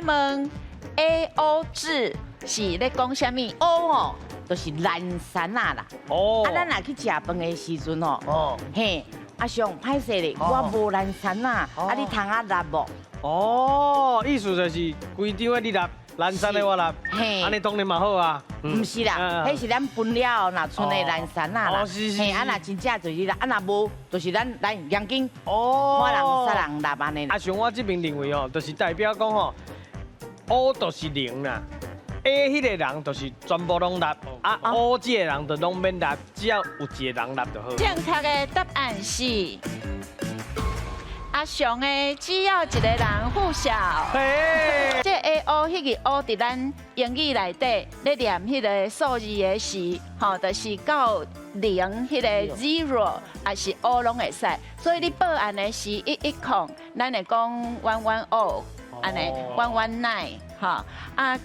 问 A O 字是咧讲啥物 ？O 哦，就是蓝山啊啦。哦啊，咱若去食饭的时阵哦，哦嘿，啊上歹势咧，我无蓝山啊，啊你通啊立无？哦，意思就是规张的你立，蓝山的我立，嘿安尼当然嘛好啊。毋是啦，迄是咱分了若剩的蓝山啊啦。哦是是嘿，啊若真正就是啦，啊若无就是咱来阳紧，哦看人杀人立安尼啦。啊，像我这边认为哦，就是代表讲吼，O 就是零啦，A 迄个人就是全部拢立，啊 O 这个人就拢免立，只要有一个人立就好。正确的答案是阿雄的，只要一个人附小。嘿，这 A O 迄个 O 伫咱英语内底咧念迄个数字的时，吼，就是到0迄个 zero， 还是 O 拢会使。所以你报案的是110，咱会讲110，安尼119，吼啊。